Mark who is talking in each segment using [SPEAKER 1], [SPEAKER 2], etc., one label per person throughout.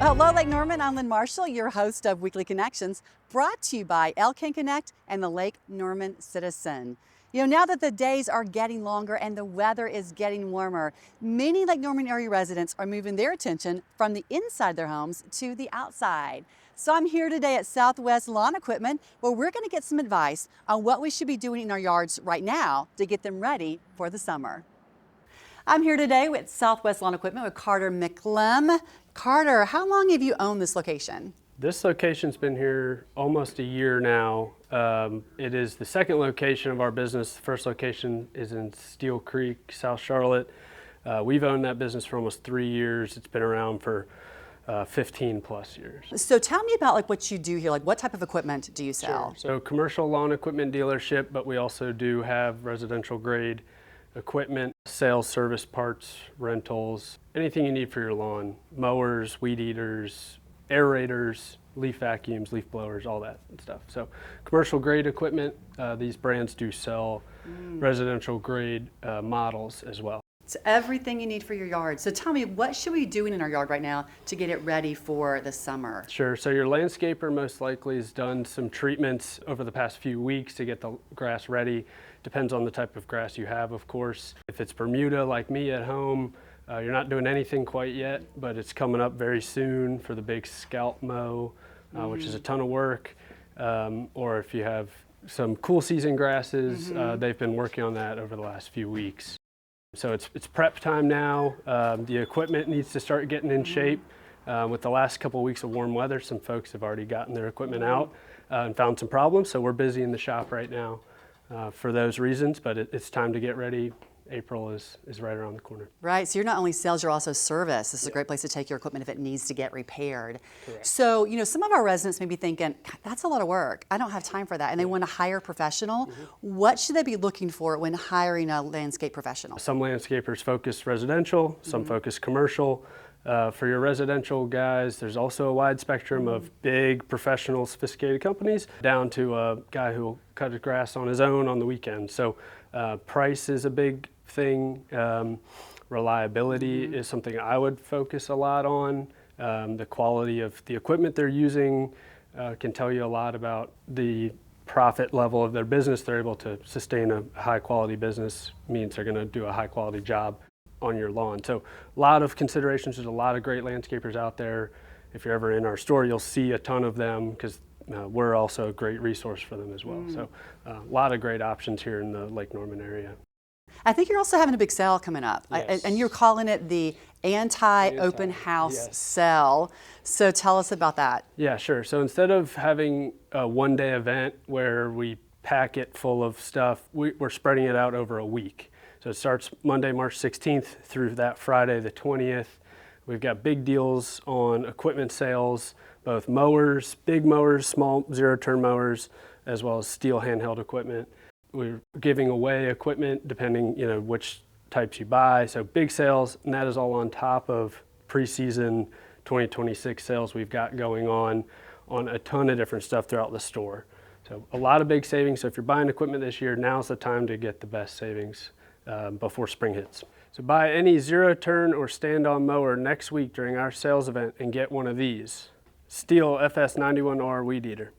[SPEAKER 1] Well, hello, Lake Norman. I'm Lynn Marshall, your host of Weekly Connections, brought to you by Elk Connect and the Lake Norman Citizen. You know, now that the days are getting longer and the weather is getting warmer, many Lake Norman area residents are moving their attention from the inside of their homes to the outside. So I'm here today at Southwest Lawn Equipment, where we're going to get some advice on what we should be doing in our yards right now to get them ready for the summer. I'm here today with Southwest Lawn Equipment with Carter McLem. Carter, how long have you owned this location?
[SPEAKER 2] This location's been here almost a year now. It is the second location of our business. The first location is in Steel Creek, South Charlotte. We've owned that business for almost 3 years. It's been around for 15 plus years.
[SPEAKER 1] So tell me about what you do here. What type of equipment do you sell?
[SPEAKER 2] Sure. So commercial lawn equipment dealership, but we also do have residential grade equipment, sales, service, parts, rentals, anything you need for your lawn. Mowers, weed eaters, aerators, leaf vacuums, leaf blowers, all that stuff. So commercial grade equipment, these brands do sell residential grade models as well.
[SPEAKER 1] It's everything you need for your yard. So tell me, what should we be doing in our yard right now to get it ready for the summer?
[SPEAKER 2] Sure, so your landscaper most likely has done some treatments over the past few weeks to get the grass ready. Depends on the type of grass you have, of course. If it's Bermuda like me at home, you're not doing anything quite yet, but it's coming up very soon for the big scalp mow, which is a ton of work. Or if you have some cool season grasses, they've been working on that over the last few weeks. So it's prep time now. The equipment needs to start getting in shape. With the last couple of weeks of warm weather, some folks have already gotten their equipment out and found some problems. So we're busy in the shop right now for those reasons, but it's time to get ready. April is right around the corner.
[SPEAKER 1] Right, so you're not only sales, you're also service. This is a great place to take your equipment if it needs to get repaired.
[SPEAKER 2] Correct.
[SPEAKER 1] So, you know, some of our residents may be thinking, God, that's a lot of work. I don't have time for that. And they want to hire a professional. What should they be looking for when hiring a landscape professional?
[SPEAKER 2] Some landscapers focus residential, some focus commercial. For your residential guys, there's also a wide spectrum of big, professional, sophisticated companies down to a guy who will cut his grass on his own on the weekend. So price is a big thing. Reliability is something I would focus a lot on. The quality of the equipment they're using can tell you a lot about the profit level of their business. They're able to sustain a high quality business, means they're going to do a high quality job on your lawn. So a lot of considerations. There's a lot of great landscapers out there. If you're ever in our store, you'll see a ton of them because we're also a great resource for them as well. So a lot of great options here in the Lake Norman area.
[SPEAKER 1] I think you're also having a big sale coming up,
[SPEAKER 2] Yes.
[SPEAKER 1] and you're calling it the anti-open house sale. So tell us about that.
[SPEAKER 2] Yeah, sure. So instead of having a one-day event where we pack it full of stuff, we're spreading it out over a week. So it starts Monday, March 16th through that Friday, the 20th. We've got big deals on equipment sales, both mowers, big mowers, small zero-turn mowers, as well as steel handheld equipment. We're giving away equipment depending, which types you buy. So big sales, and that is all on top of preseason 2026 sales we've got going on a ton of different stuff throughout the store. So a lot of big savings. So if you're buying equipment this year, now's the time to get the best savings before spring hits. So buy any zero-turn or stand-on mower next week during our sales event and get one of these. Steel FS91R Weed Eater.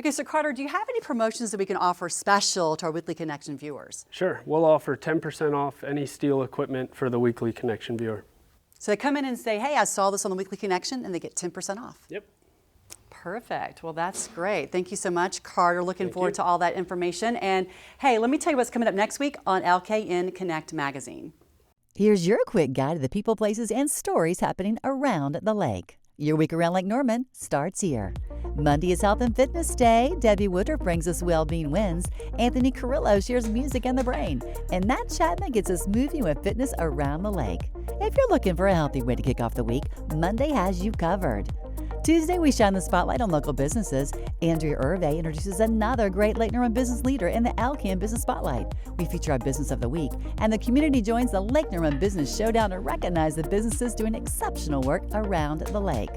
[SPEAKER 1] Okay, so Carter, do you have any promotions that we can offer special to our Weekly Connection viewers?
[SPEAKER 2] Sure, we'll offer 10% off any steel equipment for the Weekly Connection viewer.
[SPEAKER 1] So they come in and say, hey, I saw this on the Weekly Connection, and they get 10% off.
[SPEAKER 2] Yep.
[SPEAKER 1] Perfect. Well, that's great. Thank you so much, Carter. Looking forward to all that information. And hey, let me tell you what's coming up next week on LKN Connect magazine.
[SPEAKER 3] Here's your quick guide to the people, places, and stories happening around the lake. Your week around Lake Norman starts here. Monday is Health and Fitness Day. Debbie Woodruff brings us Wellbeing Wins. Anthony Carrillo shares music and the brain. And Matt Chapman gets us moving with fitness around the lake. If you're looking for a healthy way to kick off the week, Monday has you covered. Tuesday, we shine the spotlight on local businesses. Andrea Irve introduces another great Lake Norman business leader in the Alcan Business Spotlight. We feature our Business of the Week, and the community joins the Lake Norman Business Showdown to recognize the businesses doing exceptional work around the lake.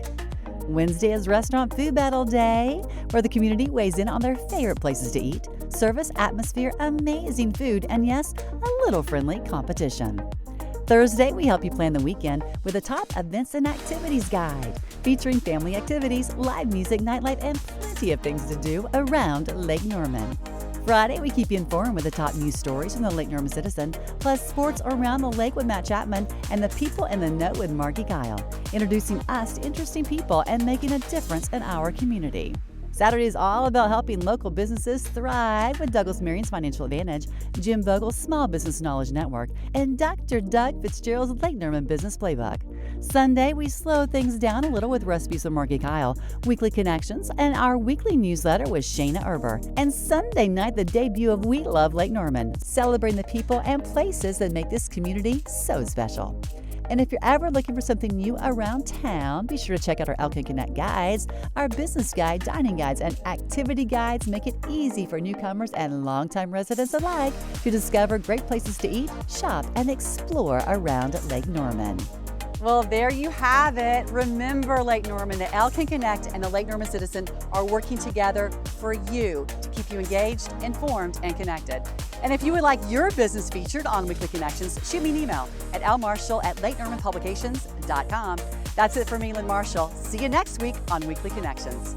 [SPEAKER 3] Wednesday is Restaurant Food Battle Day, where the community weighs in on their favorite places to eat, service, atmosphere, amazing food, and yes, a little friendly competition. Thursday, we help you plan the weekend with a top events and activities guide, featuring family activities, live music, nightlife, and plenty of things to do around Lake Norman. Friday, we keep you informed with the top news stories from the Lake Norman Citizen, plus sports around the lake with Matt Chapman and the people in the know with Margie Kyle, introducing us to interesting people and making a difference in our community. Saturday is all about helping local businesses thrive with Douglas Marion's Financial Advantage, Jim Vogel's Small Business Knowledge Network, and Dr. Doug Fitzgerald's Lake Norman Business Playbook. Sunday, we slow things down a little with recipes from Margie Kyle, Weekly Connections, and our weekly newsletter with Shayna Erber. And Sunday night, the debut of We Love Lake Norman, celebrating the people and places that make this community so special. And if you're ever looking for something new around town, be sure to check out our Elkin Connect guides. Our business guide, dining guides, and activity guides make it easy for newcomers and longtime residents alike to discover great places to eat, shop, and explore around Lake Norman.
[SPEAKER 1] Well, there you have it. Remember, Lake Norman, the Elkin Connect and the Lake Norman Citizen are working together for you to keep you engaged, informed, and connected. And if you would like your business featured on Weekly Connections, shoot me an email at lmarshall@lakenormanpublications.com. That's it for me, Lynn Marshall. See you next week on Weekly Connections.